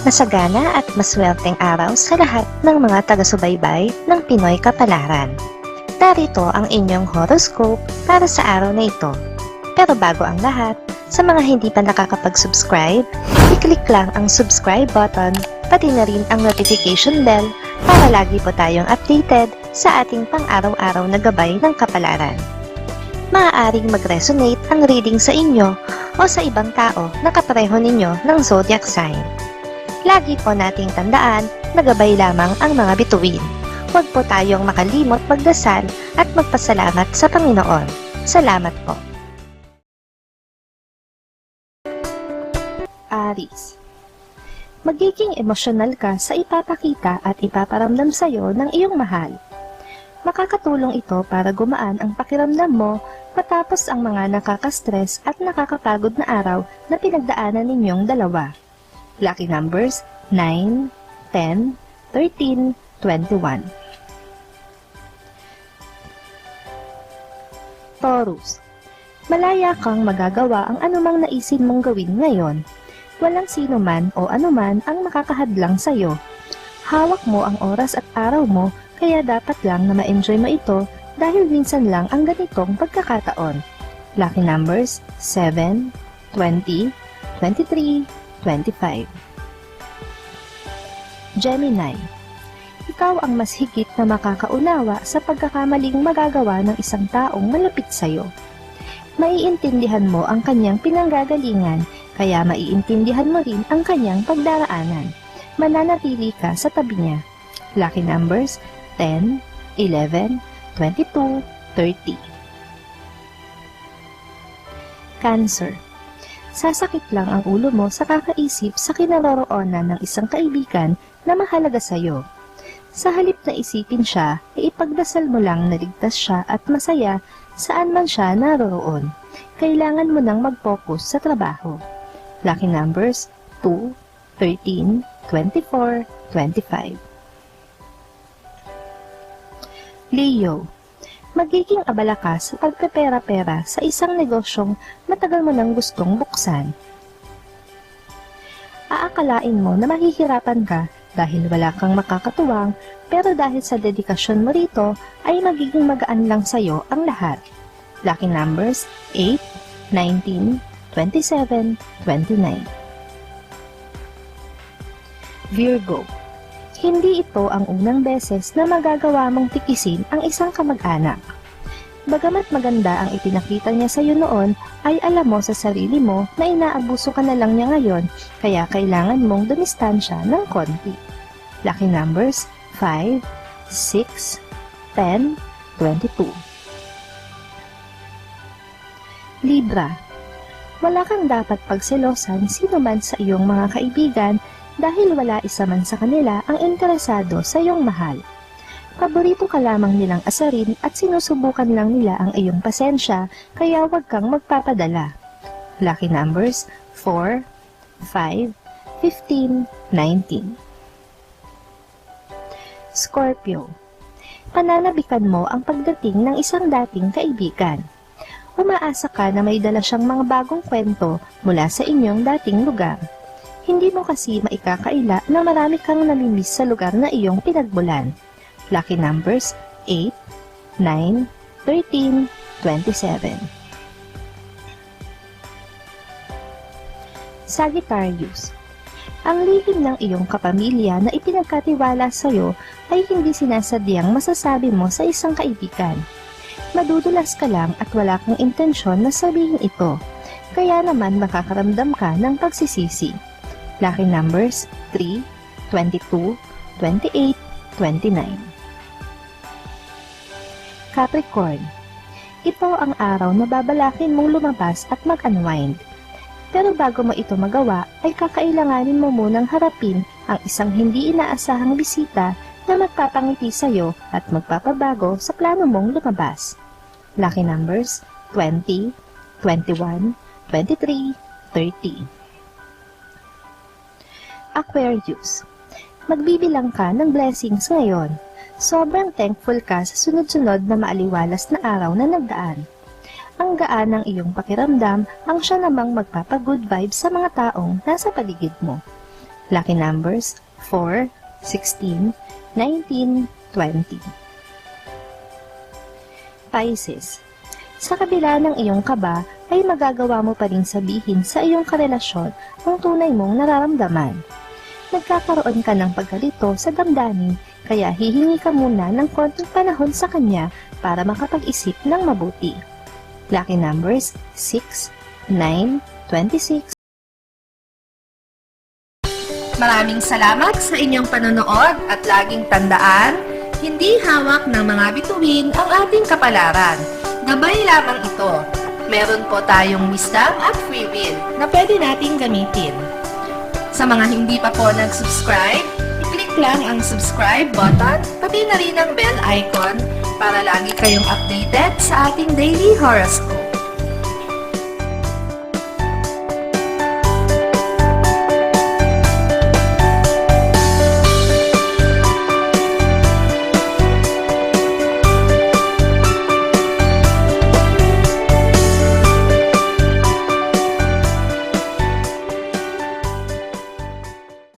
Masagana at maswerteng araw sa lahat ng mga taga-subaybay ng Pinoy Kapalaran. Narito ang inyong horoscope para sa araw na ito. Pero bago ang lahat, sa mga hindi pa nakakapag-subscribe, i-click lang ang subscribe button, pati na rin ang notification bell para lagi po tayong updated sa ating pang-araw-araw na gabay ng kapalaran. Maaaring mag-resonate ang reading sa inyo o sa ibang tao na kapareho ninyo ng zodiac sign. Lagi po nating tandaan na gabay lamang ang mga bituin. Huwag po tayong makalimot magdasal at magpasalamat sa Panginoon. Salamat po. Aries. Magiging emosyonal ka sa ipapakita at ipaparamdam sa iyo ng iyong mahal. Makakatulong ito para gumaan ang pakiramdam mo matapos ang mga nakaka-stress at nakakapagod na araw na pinagdaanan ninyong dalawa. Lucky numbers 9, 10, 13, 21. Taurus. Malaya kang magagawa ang anumang naisin mong gawin ngayon. Walang sino man o anuman ang makakahadlang sa iyo. Hawak mo ang oras at araw mo, kaya dapat lang na ma-enjoy mo ito dahil minsan lang ang ganitong pagkakataon. Lucky numbers 7, 20, 23, 25. Gemini. Ikaw ang mas higit na makakaunawa sa pagkakamaling magagawa ng isang taong malapit sa iyo. Maiintindihan mo ang kanyang pinanggagalingan, kaya maiintindihan mo rin ang kanyang pagdaraanan. Mananatili ka sa tabi niya. Lucky numbers 10, 11, 22, 30. Cancer. Sasakit lang ang ulo mo sa kakaisip sa kinaroroonan ng isang kaibigan na mahalaga sa iyo. Sa halip na isipin siya, ipagdasal mo lang na ligtas siya at masaya saan man siya naroroon. Kailangan mo nang mag-focus sa trabaho. Lucky numbers 2, 13, 24, 25. Leo. Magiging abala ka sa pagpepera-pera sa isang negosyong matagal mo nang gustong buksan. Aakalain mo na mahihirapan ka dahil wala kang makakatuwang, pero dahil sa dedikasyon mo rito ay magiging magaan lang sa iyo ang lahat. Lucky numbers 8, 19, 27, 29. Virgo. Hindi ito ang unang beses na magagawa mong tikisin ang isang kamag-anak. Bagamat maganda ang ipinakita niya sa iyo noon, ay alam mo sa sarili mo na inaabuso ka na lang niya ngayon, kaya kailangan mong dumistansya ng konti. Lucky numbers 5, 6, 10, 22. Libra. Wala kang dapat pagselosan sino man sa iyong mga kaibigan dahil wala isa man sa kanila ang interesado sa iyong mahal. Paborito ka lamang nilang asarin at sinusubukan lang nila ang iyong pasensya, kaya huwag kang magpapadala. Lucky numbers 4, 5, 15, 19. Scorpio. Pananabikan mo ang pagdating ng isang dating kaibigan. Umaasa ka na may dala siyang mga bagong kwento mula sa inyong dating lugar. Hindi mo kasi maikakaila na marami kang namimiss sa lugar na iyong pinagmulan. Lucky numbers 8, 9, 13, 27. Sagittarius. Ang lihim ng iyong kapamilya na ipinagkatiwala sa iyo ay hindi sinasadyang masasabi mo sa isang kaibigan. Madudulas ka lang at wala kang intensyon na sabihin ito, kaya naman makakaramdam ka ng pagsisisi. Lucky numbers 3, 22, 28, 29. Capricorn. Ito ang araw na babalakin mong lumabas at mag-unwind. Pero bago mo ito magawa, ay kakailanganin mo munang harapin ang isang hindi inaasahang bisita na magpapangiti sa iyo at magpapabago sa plano mong lumabas. Lucky numbers 20, 21, 23, 30. Aquarius. Magbibilang ka ng blessings ngayon. Sobrang thankful ka sa sunod-sunod na maaliwalas na araw na nagdaan. Ang gaan ng iyong pakiramdam ang siya namang magpapa-good vibes sa mga taong nasa paligid mo. Lucky numbers 4, 16, 19, 20. Pisces. Sa kabila ng iyong kaba, ay magagawa mo pa rin sabihin sa iyong karelasyon ang tunay mong nararamdaman. Nagkakaroon ka ng pagkalito sa damdamin, kaya hihingi ka muna ng konting panahon sa kanya para makapag-isip ng mabuti. Lucky numbers 6, 9, 26. Maraming salamat sa inyong panonood at laging tandaan, hindi hawak ng mga bituin ang ating kapalaran. Gabay lamang ito. Meron po tayong wisdom at free will na pwede nating gamitin. Sa mga hindi pa po nag-subscribe, i-click lang ang subscribe button, pati na rin ang bell icon para lagi kayong updated sa ating daily horoscope.